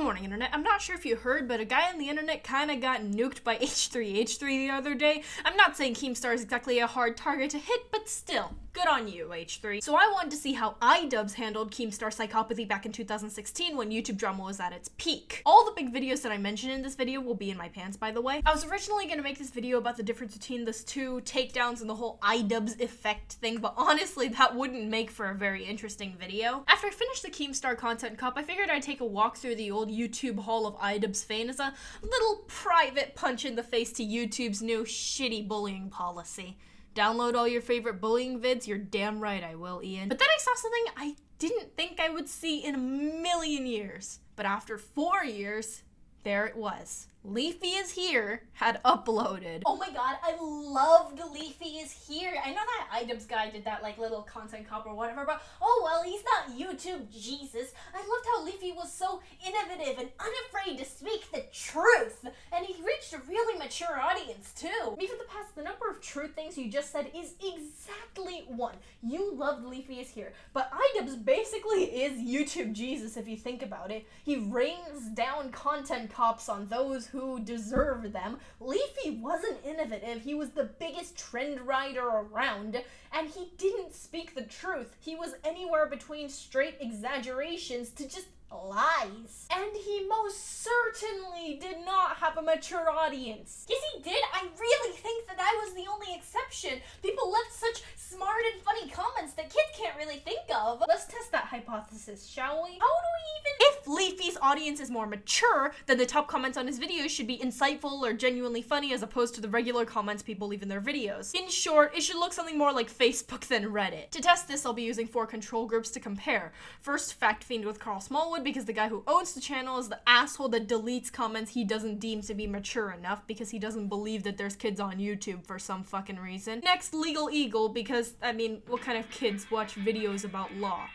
morning, internet. I'm not sure if you heard, but a guy on the internet kind of got nuked by H3h3 the other day. I'm not saying Keemstar is exactly a hard target to hit, but still, good on you, H3. So I wanted to see how iDubbbz handled Keemstar psychopathy back in 2016 when YouTube drama was at its peak. All the big videos that I mentioned in this video will be in my pants, by the way. I was originally going to make this video about the difference between the two takedowns and the whole iDubbbz effect thing, but honestly, that wouldn't make for a very interesting video. After I finished the Keemstar content cup, I figured I'd take a walk through the old YouTube Hall of iDubbbz fame as a little private punch in the face to YouTube's new shitty bullying policy. Download all your favorite bullying vids? You're damn right I will, Ian. But then I saw something I didn't think I would see in a million years. But after 4 years, there it was. Leafyishere had uploaded. Oh my god, I loved Leafyishere. I know that iDubbbz guy did that like little content cop or whatever, but oh well, he's not YouTube Jesus. I loved how Leafy was so innovative and unafraid to speak the truth. And he reached a really mature audience too. Even the past, the number of true things you just said is exactly one. You loved Leafyishere, but iDubbbz basically is YouTube Jesus if you think about it. He rains down content cops on those who deserve them. Leafy wasn't innovative, he was the biggest trend rider around, and he didn't speak the truth. He was anywhere between straight exaggerations to just lies. And he most certainly did not have a mature audience. Yes, he did. I really think that I was the only exception. People left such smart and funny comments that kids can't really think of. Let's test that hypothesis, shall we? How do we even... If Leafy's audience is more mature, then the top comments on his videos should be insightful or genuinely funny as opposed to the regular comments people leave in their videos. In short, it should look something more like Facebook than Reddit. To test this, I'll be using 4 control groups to compare. First, Fact Fiend with Carl Smallwood, because the guy who owns the channel is the asshole that deletes comments he doesn't deem to be mature enough because he doesn't believe that there's kids on YouTube for some fucking reason. Next, Legal Eagle, because, I mean, what kind of kids watch videos about law?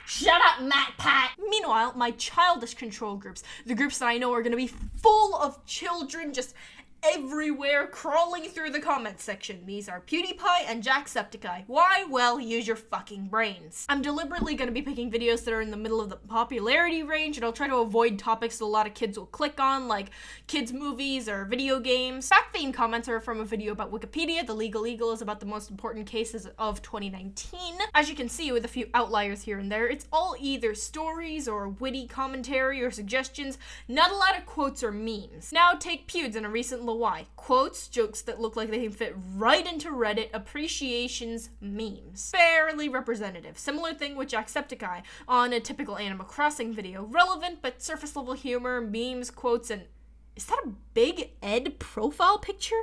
Shut up, Matt Pat! Meanwhile, my childish control groups, the groups that I know are gonna be full of children just everywhere crawling through the comments section. These are PewDiePie and Jacksepticeye. Why? Well, use your fucking brains. I'm deliberately going to be picking videos that are in the middle of the popularity range, and I'll try to avoid topics that a lot of kids will click on, like kids' movies or video games. Fact Fiend comments are from a video about Wikipedia. The Legal Eagle is about the most important cases of 2019. As you can see, with a few outliers here and there, it's all either stories or witty commentary or suggestions, not a lot of quotes or memes. Now take Pewds in a recent why. Quotes, jokes that look like they can fit right into Reddit, appreciations, memes. Fairly representative. Similar thing with Jacksepticeye on a typical Animal Crossing video. Relevant, but surface level humor, memes, quotes, and... Is that a Big Ed profile picture?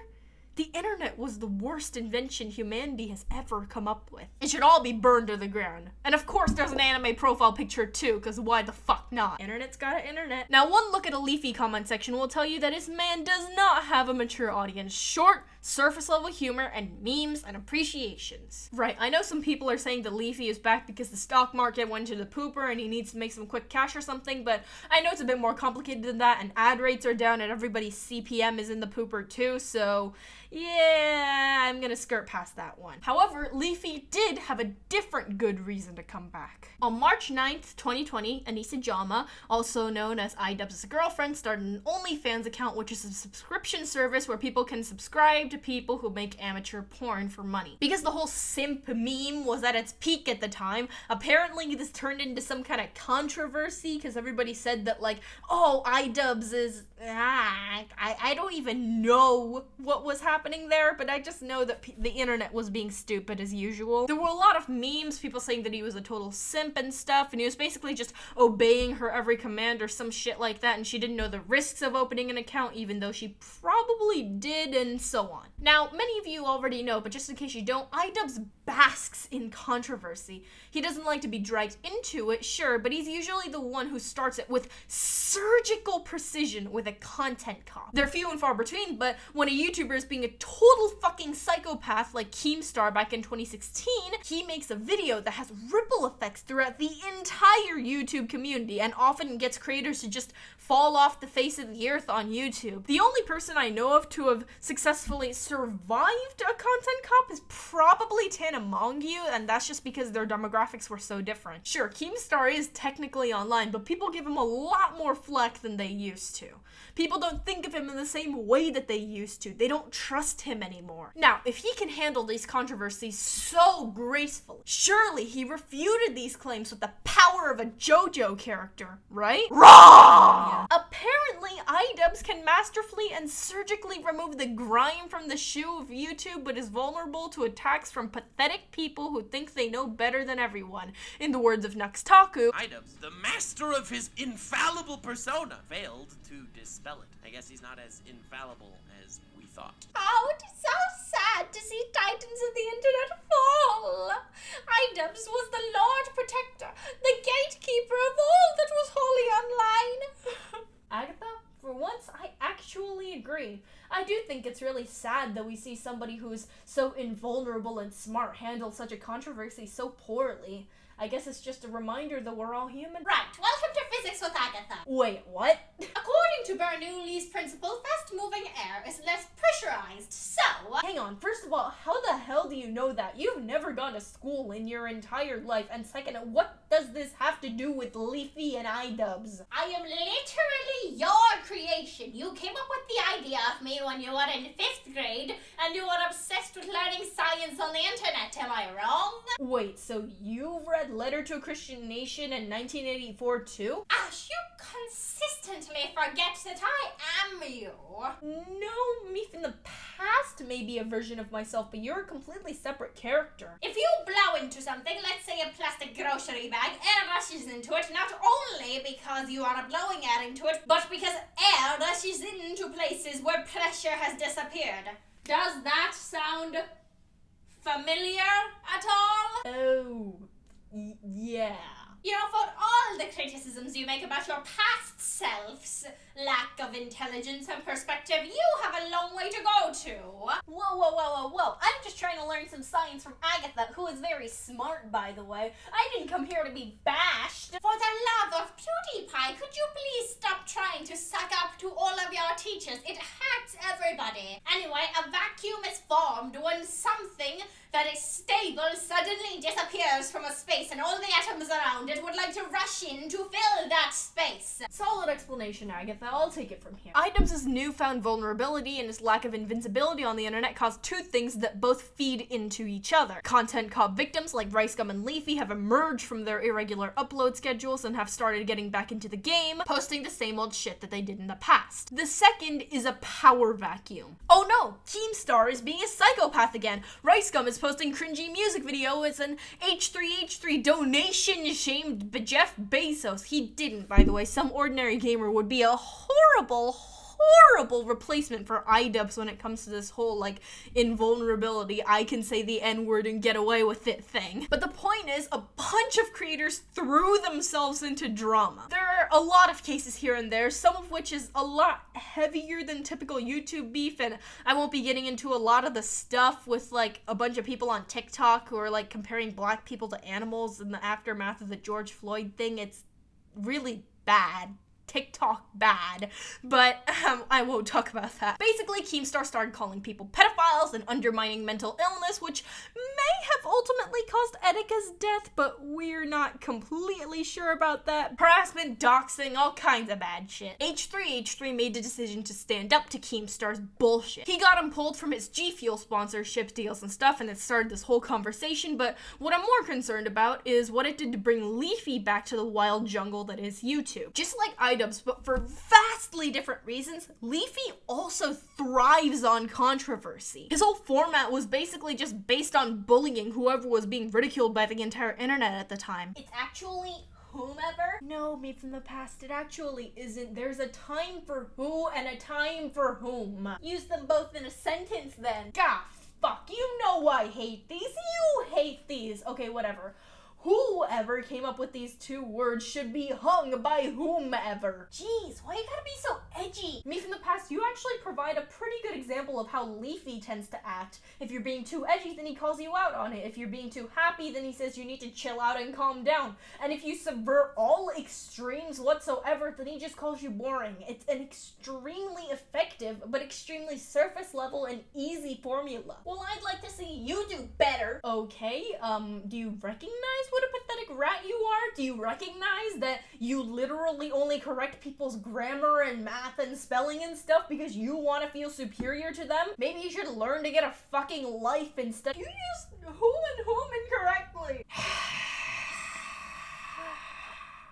The internet was the worst invention humanity has ever come up with. It should all be burned to the ground. And of course there's an anime profile picture too, because why the fuck not? Internet's got an internet. Now one look at a Leafy comment section will tell you that this man does not have a mature audience. Short, surface level humor, and memes and appreciations. Right, I know some people are saying that Leafy is back because the stock market went to the pooper and he needs to make some quick cash or something, but I know it's a bit more complicated than that, and ad rates are down and everybody's CPM is in the pooper too, so yeah, I'm gonna skirt past that one. However, Leafy did have a different good reason to come back. On March 9th, 2020, Anissa Jama, also known as iDubbbz's girlfriend, started an OnlyFans account, which is a subscription service where people can subscribe to people who make amateur porn for money. Because the whole simp meme was at its peak at the time, apparently this turned into some kind of controversy because everybody said that like, oh, iDubbbz is, I don't even know what was happening there, but I just know that the internet was being stupid as usual. There were a lot of memes, people saying that he was a total simp and stuff, and he was basically just obeying her every command or some shit like that, and she didn't know the risks of opening an account even though she probably did, and so on. Now, many of you already know, but just in case you don't, iDubbbz basks in controversy. He doesn't like to be dragged into it, sure, but he's usually the one who starts it with surgical precision with a content cop. They're few and far between, but when a YouTuber is being a total fucking psychopath like Keemstar back in 2016, he makes a video that has ripple effects throughout the entire YouTube community and often gets creators to just fall off the face of the earth on YouTube. The only person I know of to have successfully survived a content cop is probably in among you, and that's just because their demographics were so different. Sure, Keemstar is technically online, but people give him a lot more flack than they used to. People don't think of him in the same way that they used to. They don't trust him anymore. Now, if he can handle these controversies so gracefully, surely he refuted these claims with the power of a JoJo character, right? Wrong! Yeah. Apparently, iDubbbz can masterfully and surgically remove the grime from the shoe of YouTube, but is vulnerable to attacks from pathetic people who think they know better than everyone. In the words of Nuxtaku, iDubbbz, the master of his infallible persona, failed to dispel it. I guess he's not as infallible as we thought. Oh, it is so sad to see titans of the internet fall. iDubbbz was the Lord Protector, the gatekeeper of all that was holy online. Agatha, for once, I actually agree. I do think it's really sad that we see somebody who's so invulnerable and smart handle such a controversy so poorly. I guess it's just a reminder that we're all human. Right, welcome to Physics with Agatha. Wait, what? According to Bernoulli's principle, fast-moving air is less pressurized, so... Hang on, first of all, how the hell do you know that? You've never gone to school in your entire life, and second, what does this have to do with Leafy and iDubbbz? I am literally your creation. You came up with the idea of me when you were in 5th grade, and you were obsessed with learning science on the internet, am I wrong? Wait, so you've read Letter to a Christian Nation in 1984 too? Ash, you consistently forget that I am you. No, me from the past may be a version of myself, but you're a completely separate character. If you blow into something, let's say a plastic grocery bag, air rushes into it, not only because you are blowing air into it, but because air rushes into places where pressure has disappeared. Does that sound familiar at all? Oh, yeah. You know, for all the criticisms you make about your past self's lack of intelligence and perspective, you have a long way to go to. Whoa. I'm just trying to learn some science from Agatha, who is very smart, by the way. I didn't come here to be bashed. For the love of PewDiePie, could you please stop trying to suck up to all of your teachers? It hurts everybody. Anyway, a vacuum is formed when something that is stable suddenly disappears from a space and all the atoms around it would like to rush in to fill that space. Solid explanation, Agatha. I'll take it from here. iDubbbz's newfound vulnerability and his lack of invincibility on the internet cause two things that both feed into each other. Content cop victims like RiceGum and Leafy have emerged from their irregular upload schedules and have started getting back into the game, posting the same old shit that they did in the past. The second is a power vacuum. Oh no! Keemstar is being a psychopath again. RiceGum is posting cringy music videos and H3h3 donation shamed Jeff Bezos. He didn't, by the way. Some ordinary gamer would be a horrible replacement for iDubbbz when it comes to this whole, like, invulnerability, I can say the N-word and get away with it thing. But the point is, a bunch of creators threw themselves into drama. There are a lot of cases here and there, some of which is a lot heavier than typical YouTube beef, and I won't be getting into a lot of the stuff with, like, a bunch of people on TikTok who are, like, comparing black people to animals in the aftermath of the George Floyd thing. It's really bad. TikTok bad, but I won't talk about that. Basically, Keemstar started calling people pedophiles and undermining mental illness, which may have ultimately caused Etika's death, but we're not completely sure about that. Harassment, doxing, all kinds of bad shit. H3h3 made the decision to stand up to Keemstar's bullshit. He got him pulled from his G Fuel sponsorship deals and stuff, and it started this whole conversation, but what I'm more concerned about is what it did to bring Leafy back to the wild jungle that is YouTube. Just like iDubbbz, but for vastly different reasons, Leafy also thrives on controversy. His whole format was basically just based on bullying whoever was being ridiculed by the entire internet at the time. It's actually whomever? No, me from the past, it actually isn't. There's a time for who and a time for whom. Use them both in a sentence then. God, fuck, you know I hate these. You hate these. Okay, whatever. whoever came up with these two words should be hung by whomever. Jeez, why you gotta be so edgy? Me from the past, you actually provide a pretty good example of how Leafy tends to act. If you're being too edgy, then he calls you out on it. If you're being too happy, then he says you need to chill out and calm down. And if you subvert all extremes whatsoever, then he just calls you boring. It's an extremely effective, but extremely surface level and easy formula. Well, I'd like to see you do better. Okay, do you recognize what a pathetic rat you are? Do you recognize that you literally only correct people's grammar and math and spelling and stuff because you want to feel superior to them? Maybe you should learn to get a fucking life instead. You used who and whom incorrectly.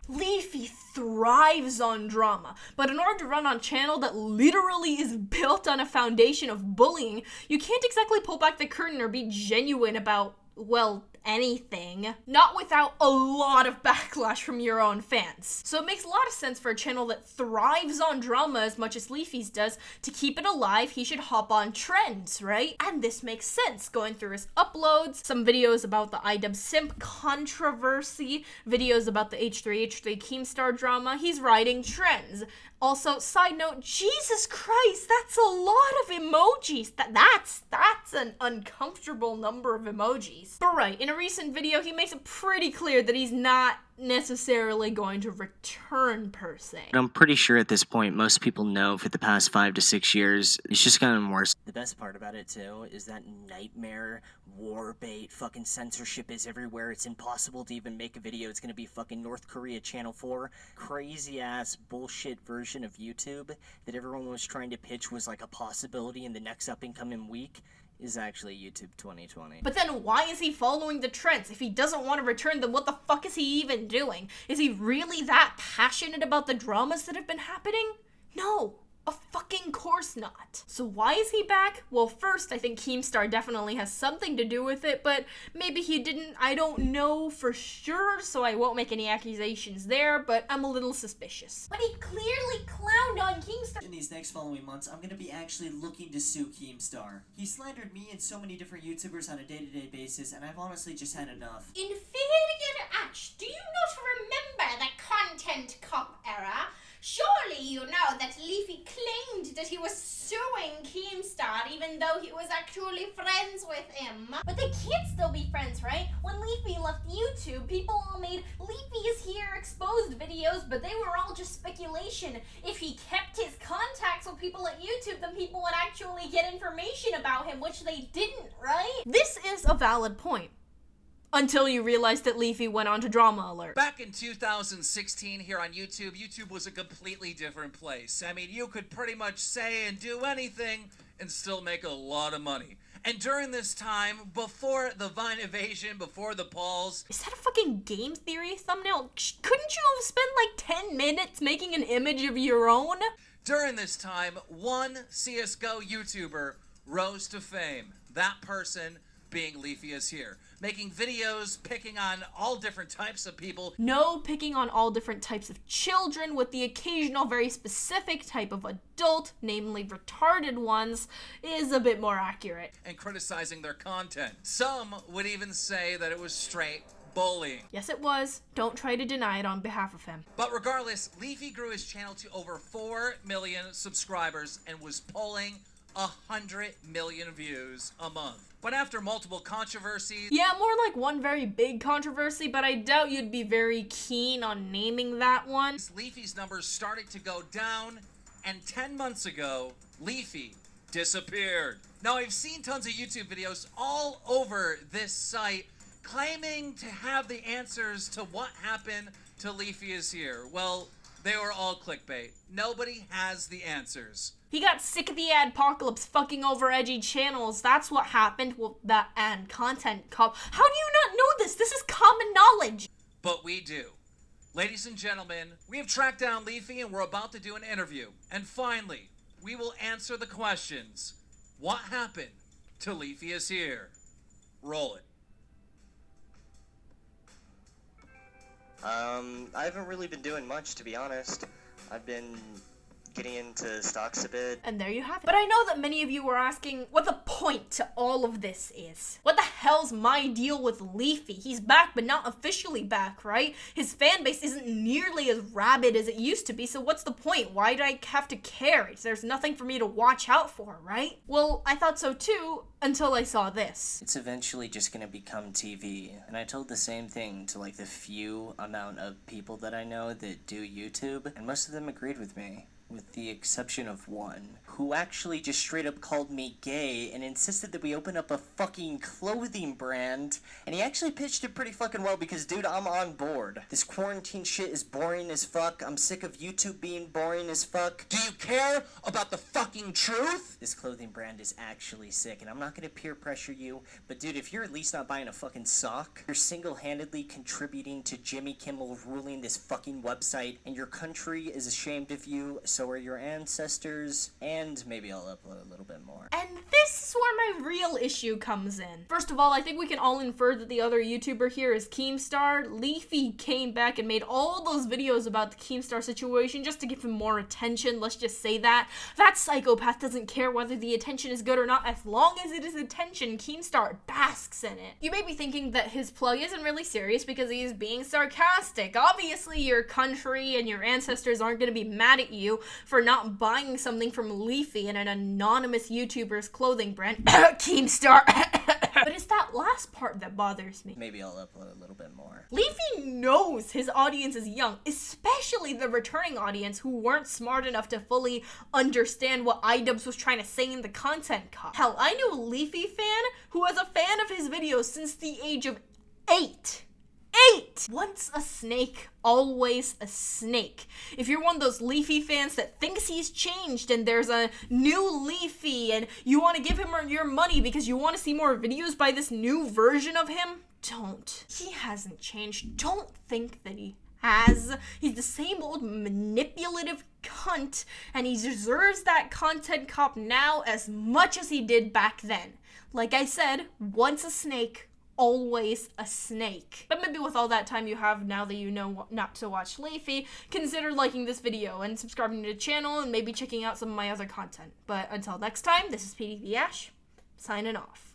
Leafy thrives on drama, but in order to run on a channel that literally is built on a foundation of bullying, you can't exactly pull back the curtain or be genuine about, well, anything. Not without a lot of backlash from your own fans. So it makes a lot of sense for a channel that thrives on drama as much as Leafy's does. To keep it alive, he should hop on trends, right? And this makes sense. Going through his uploads, some videos about the IDub simp controversy, videos about the H3h3 Keemstar drama, he's riding trends. Also, side note, Jesus Christ, that's a lot of emojis. That's an uncomfortable number of emojis. But right, in a recent video, he makes it pretty clear that he's not necessarily going to return per se. I'm pretty sure at this point most people know for the past 5 to 6 years it's just gotten worse. The best part about it too is that nightmare war bait fucking censorship is everywhere. It's impossible to even make a video. It's gonna be fucking North Korea Channel 4 crazy ass bullshit version of YouTube that everyone was trying to pitch was like a possibility in the next up and coming week is actually YouTube 2020. But then why is he following the trends? If he doesn't want to return, then what the fuck is he even doing? Is he really that passionate about the dramas that have been happening? No. Of fucking course not. So why is he back? Well, first, I think Keemstar definitely has something to do with it, but maybe he didn't. I don't know for sure, so I won't make any accusations there, but I'm a little suspicious. But he clearly clowned on Keemstar. In these next following months, I'm going to be actually looking to sue Keemstar. He slandered me and so many different YouTubers on a day-to-day basis, and I've honestly just had enough. Inferior Atch, do you not remember the Content Cop era? Surely you know that Leafy claimed that he was suing Keemstar even though he was actually friends with him. But they can't still be friends, right? When Leafy left YouTube, people all made Leafyishere exposed videos, but they were all just speculation. If he kept his contacts with people at YouTube, then people would actually get information about him, which they didn't, right? This is a valid point. Until you realized that Leafy went on to Drama Alert. Back in 2016 here on YouTube, YouTube was a completely different place. I mean, you could pretty much say and do anything and still make a lot of money. And during this time, before the Vine invasion, before the polls... Is that a fucking game theory thumbnail? Couldn't you have spent like 10 minutes making an image of your own? During this time, one CSGO YouTuber rose to fame. That person being Leafyishere, making videos picking on all different types of people. No picking on all different types of children, with the occasional very specific type of adult, namely retarded ones, is a bit more accurate. And criticizing their content. Some would even say that it was straight bullying. Yes, it was. Don't try to deny it on behalf of him. But regardless, Leafy grew his channel to over 4 million subscribers and was pulling 100 million views a month. But after multiple controversies... Yeah, more like one very big controversy, but I doubt you'd be very keen on naming that one. Leafy's numbers started to go down, and 10 months ago, Leafy disappeared. Now, I've seen tons of YouTube videos all over this site claiming to have the answers to what happened to Leafyishere. Well, they were all clickbait. Nobody has the answers. He got sick of the adpocalypse fucking over edgy channels. That's what happened. Well, that and content cop. How do you not know this? This is common knowledge. But we do. Ladies and gentlemen, we have tracked down Leafy and we're about to do an interview. And finally, we will answer the questions. What happened to Leafyishere? Roll it. I haven't really been doing much, to be honest. I've been getting into stocks a bit. And there you have it. But I know that many of you were asking what the point to all of this is? What the hell's my deal with Leafy? He's back, but not officially back, right? His fan base isn't nearly as rabid as it used to be, so what's the point? Why do I have to care? There's nothing for me to watch out for, right? Well, I thought so too, until I saw this. It's eventually just gonna become TV. And I told the same thing to like the few amount of people that I know that do YouTube, and most of them agreed with me. With the exception of one, who actually just straight up called me gay and insisted that we open up a fucking clothing brand, and he actually pitched it pretty fucking well because, dude, I'm on board. This quarantine shit is boring as fuck. I'm sick of YouTube being boring as fuck. Do you care about the fucking truth? This clothing brand is actually sick, and I'm not gonna peer pressure you, but dude, if you're at least not buying a fucking sock, you're single-handedly contributing to Jimmy Kimmel ruling this fucking website, and your country is ashamed of you, so are your ancestors, and maybe I'll upload a little bit more. And this is where my real issue comes in. First of all, I think we can all infer that the other YouTuber here is Keemstar. Leafy came back and made all those videos about the Keemstar situation just to give him more attention, let's just say that. That psychopath doesn't care whether the attention is good or not. As long as it is attention, Keemstar basks in it. You may be thinking that his plug isn't really serious because he's being sarcastic. Obviously, your country and your ancestors aren't gonna be mad at you for not buying something from Leafy and an anonymous YouTuber's clothing brand, Keemstar. But it's that last part that bothers me. Maybe I'll upload a little bit more. Leafy knows his audience is young, especially the returning audience who weren't smart enough to fully understand what iDubbbz was trying to say in the content cut. Hell, I knew a Leafy fan who was a fan of his videos since the age of 8. Once a snake, always a snake. If you're one of those Leafy fans that thinks he's changed and there's a new Leafy and you want to give him your money because you want to see more videos by this new version of him, don't. He hasn't changed. Don't think that he has. He's the same old manipulative cunt, and he deserves that content cop now as much as he did back then. Like I said, once a snake, always a snake. But maybe with all that time you have now that you know not to watch Leafy, consider liking this video and subscribing to the channel and maybe checking out some of my other content. But until next time, this is PDB Ash, signing off.